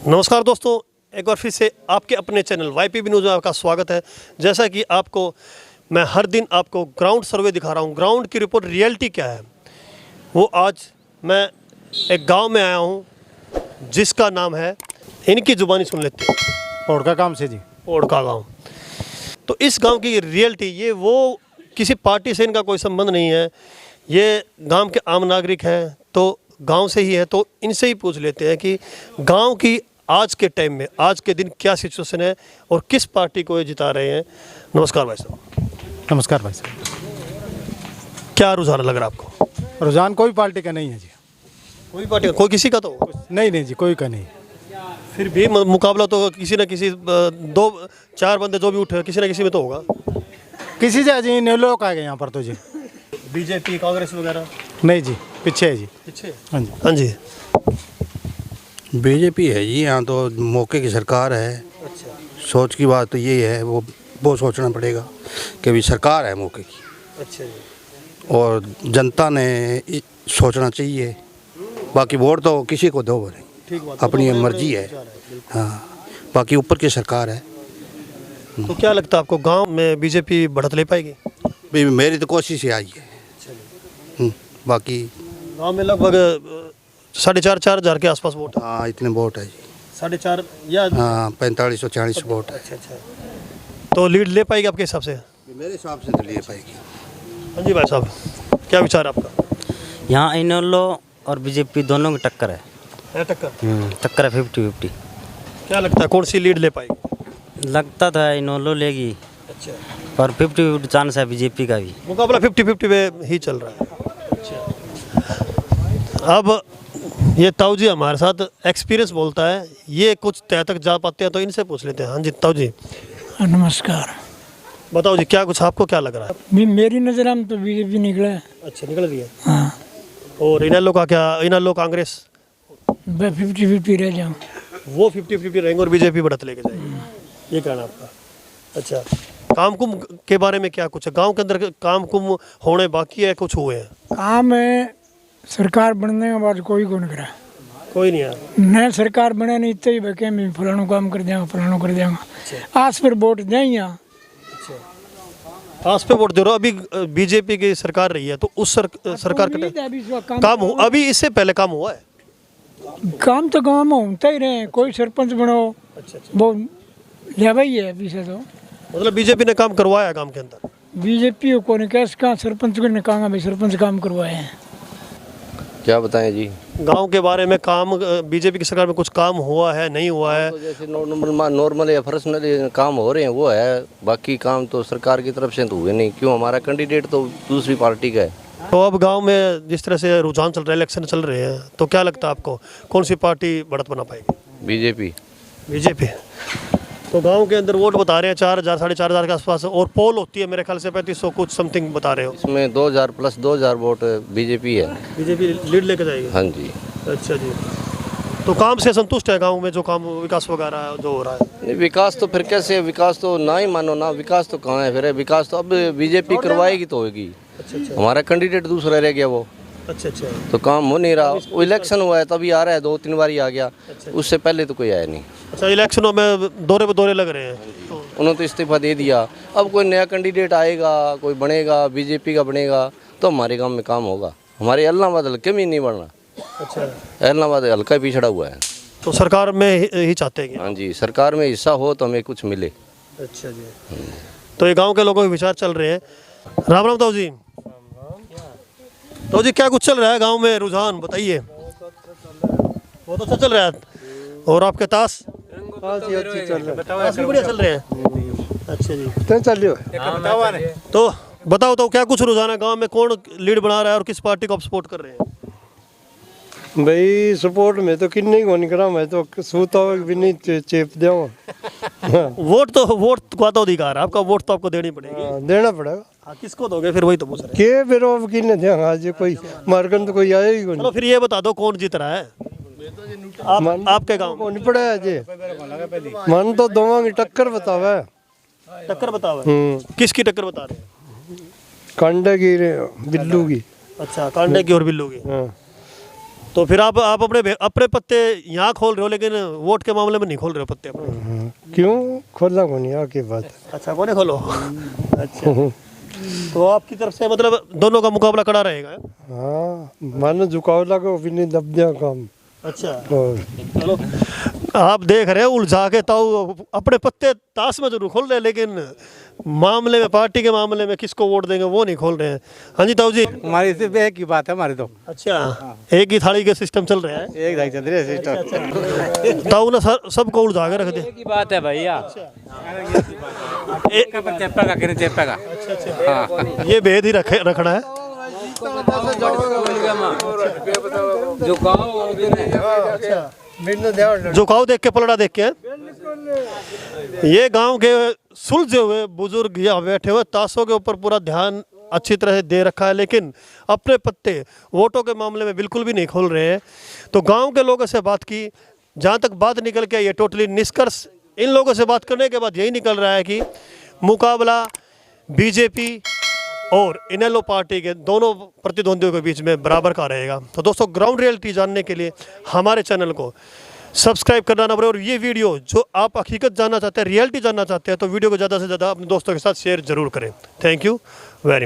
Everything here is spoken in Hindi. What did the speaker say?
नमस्कार दोस्तों, एक बार फिर से आपके अपने चैनल YPB न्यूज़ में आपका स्वागत है। जैसा कि आपको मैं हर दिन आपको ग्राउंड सर्वे दिखा रहा हूँ, ग्राउंड की रिपोर्ट रियलिटी क्या है वो आज मैं एक गांव में आया हूँ जिसका नाम है, इनकी ज़ुबानी सुन लेते हैं, ओड़का काम से जी। ओड़का गांव। तो इस गांव की रियलिटी, ये वो किसी पार्टी से इनका कोई संबंध नहीं है, ये गांव के आम नागरिक हैं, तो गांव से ही है। तो इनसे ही पूछ लेते हैं कि गांव की आज के टाइम में, आज के दिन क्या सिचुएशन है और किस पार्टी को ये जिता रहे हैं। नमस्कार भाई साहब। नमस्कार भाई साहब। क्या रुझान लग रहा है आपको? रुझान कोई पार्टी का नहीं है जी। कोई पार्टी, कोई किसी का तो नहीं जी, कोई का नहीं। फिर भी मुकाबला तो किसी न किसी, दो चार बंदे जो भी उठे किसी न किसी में तो होगा। किसी से जी नहीं लोग आ गए यहाँ पर तो जी। बीजेपी, कांग्रेस वगैरह? नहीं जी, पीछे है जी। पीछे? हाँ जी। हाँ जी। बीजेपी है जी। यहाँ तो मौके की सरकार है। अच्छा। सोच की बात तो ये है, वो सोचना पड़ेगा कि अभी सरकार है मौके की, अच्छा जी। और जनता ने सोचना चाहिए। बाकी वोट तो किसी को दो नहीं, ठीक बात, अपनी तो मर्जी है। हाँ, बाकी ऊपर की सरकार है। तो क्या लगता है आपको, गांव में बीजेपी बढ़त ले पाएगी? भाई मेरी तो कोशिश ही आई है। बाकी गांव में लगभग 4,500 4,000 के आसपास वोट है। हाँ, इतने वोट है जी। 4,500 या? हाँ, 4540 वोट है। अच्छा। तो लीड ले पाएगी आपके हिसाब से? मेरे हिसाब से तो ले पाएगी। हाँ जी भाई साहब, क्या विचार है आपका? यहाँ इनेलो और बीजेपी दोनों की टक्कर है। टक्कर है 50-50। क्या लगता है कौन सी लीड ले पाएगी? लगता था इनेलो लेगी, अच्छा। और 50-50 चांस है बीजेपी का भी। मुकाबला 50-50 में ही चल रहा है। अच्छा। अब ये ताऊ जी हमारे साथ एक्सपीरियंस बोलता है, ये कुछ तय तक जा पाते हैं, तो इनसे पूछ लेते हैं। हाँ जी ताऊ जी, नमस्कार। बताओ जी, क्या कुछ आपको क्या लग रहा है? मेरी नज़र में तो बीजेपी निकला है। अच्छा, निकल रही है। हाँ, और इनेलो का क्या? इनेलो कांग्रेस? मैं 50-50 रह जाऊँ। वो 50-50 रहेंगे और बीजेपी बढ़त लेके जाएगी, ये कहना आपका? अच्छा। काम कुम के बारे में क्या कुछ है? गांव के अंदर काम कुम होने बाकी है, कुछ हुए हैं? काम है, सरकार बनने के बाद कोई को नहीं करा। कोई नहीं है। नया सरकार बने नहीं तो ही बके मैं फलाना काम कर देंगे, फलाना कर देंगे। आस पर वोट देंगे। आस पे वोट दे रहे हो। अभी बीजेपी की सरकार रही है, तो उस सरकार का काम हो, अभी इससे पहले काम हुआ है? काम तो गाँव में होता ही रहे, कोई सरपंच बनो। अच्छा। वो लेवा ही है अभी से तो। मतलब बीजेपी ने काम करवाया काम के अंदर? बीजेपी को नहीं कैसे कहा, सरपंच को नहीं कहा भाई सरपंच काम करवाए हैं। क्या बताएं जी? गांव के बारे में काम, बीजेपी की सरकार में कुछ काम हुआ है, नहीं हुआ है? तो जैसे नॉर्मल या पर्सनल काम हो रहे हैं वो है, बाकी काम तो सरकार की तरफ से तो हुए नहीं। क्यों, हमारा कैंडिडेट तो दूसरी पार्टी का है। तो अब गांव में जिस तरह से रुझान चल रहा है, इलेक्शन चल रहे हैं, तो क्या लगता है आपको कौन सी पार्टी बढ़त बना पाएगी? बीजेपी। बीजेपी। तो गांव के अंदर वोट बता रहे हैं 4,000 4,500 के आसपास, और पोल होती है मेरे ख्याल से 3500 कुछ समथिंग बता रहे हो। इसमें 2000 प्लस 2000 वोट बीजेपी है। बीजेपी लीड लेके जाएगी? हाँ जी। अच्छा जी। तो काम से संतुष्ट है गांव में, जो काम विकास वगैरह जो हो रहा है? नहीं, विकास तो फिर कैसे, विकास तो ना ही मानो ना, विकास तो कहाँ है फिर? विकास तो अब बीजेपी करवाएगी तो होगी। अच्छा। हमारा कैंडिडेट दूसरा रह गया वो। अच्छा। तो काम हो नहीं रहा। वो इलेक्शन हुआ है तभी आ रहा है, 2-3 बार ही आ गया। उससे पहले तो कोई आया नहीं। अच्छा, इलेक्शनों में दौरे लग रहे हैं। उन्होंने तो इस्तीफा दे दिया। अब कोई नया कैंडिडेट आएगा, कोई बनेगा, बीजेपी का बनेगा, तो हमारे गांव में काम होगा। हमारे इलाहाबाद हल्के में नहीं बढ़ना। अच्छा। इलाहाबाद हल्का पिछड़ा हुआ है। तो सरकार में ही चाहते हैं? हाँ जी, सरकार में हिस्सा हो तो हमें कुछ मिले। अच्छा जी। तो ये गांव के लोगों के विचार चल रहे हैं। राम राम ताऊ जी। तो जी, क्या कुछ चल रहा है गांव में, रुझान बताइए। बहुत अच्छा चल रहा है। और आपके ताश? ताश भी बढ़िया चल रहे हैं। अच्छा जी। तो बताओ तो क्या कुछ रुझान है गांव में, कौन लीड बना रहा है और किस पार्टी को आप सपोर्ट कर रहे हैं? भाई सपोर्ट में तो किन्नी को नहीं करा, मैं तो सूता भी नहीं चेप दिया। वोट का तो अधिकार है आपका, वोट तो आपको देनी पड़ेगी। देना पड़ेगा। हाँ, किसको दोगे फिर, वही तो पूछ रहे हैं। के फिर अब किन्ने देंगे? आज कोई मारकन तो कोई आया ही को चलो नहीं। फिर ये बता दो कौन जीत रहा है आपके गांव को नहीं पड़ा है जी। मन तो दोवां की टक्कर बतावे। टक्कर बताओ। किसकी टक्कर बता रहे हैं? कांडे की बिल्लू की। अच्छा, कांडे की और बिल्लू की। हाँ। तो फिर आप अपने पत्ते यहाँ खोल रहे हो, लेकिन वोट के मामले में नहीं खोल रहे हो पत्ते अपने। क्यों खोलना को नहीं आके बात। अच्छा, कोने खोलो। अच्छा, तो आपकी तरफ से मतलब दोनों का मुकाबला कड़ा रहेगा। हाँ, मानो झुकाव लगो भी नहीं दब दिया काम। अच्छा, और चलो, आप देख रहे हो उलझा के ताऊ अपने पत्ते ताश में जरूर खोल रहे हैं, लेकिन मामले में, पार्टी के मामले में किसको वोट देंगे वो नहीं खोल रहे हैं। हाँ जी ताऊ जी। हमारी सिर्फ एक ही बात है हमारी तो। अच्छा, एक ही थाली के सिस्टम चल रहा है। एक ढाई चल रही है सिस्टम। ताऊ ने सबको उलझा के रख दिया। की बात है भैया। ये भेद ही रखना है। झुकाव देख के पलड़ा देख के। ये गांव के सुलझे हुए बुजुर्ग यहाँ बैठे हुए ताशों के ऊपर पूरा ध्यान अच्छी तरह से दे रखा है, लेकिन अपने पत्ते वोटों के मामले में बिल्कुल भी नहीं खोल रहे हैं। तो गांव के लोगों से बात की, जहाँ तक बात निकल के ये टोटली निष्कर्ष इन लोगों से बात करने के बाद यही निकल रहा है कि मुकाबला बीजेपी और इनेलो पार्टी के दोनों प्रतिद्वंदियों के बीच में बराबर का रहेगा। तो दोस्तों, ग्राउंड रियलिटी जानने के लिए हमारे चैनल को सब्सक्राइब करना ना भूलें, और ये वीडियो जो आप हकीकत जानना चाहते हैं, रियलिटी जानना चाहते हैं, तो वीडियो को ज़्यादा से ज़्यादा अपने दोस्तों के साथ शेयर जरूर करें। Thank you very much.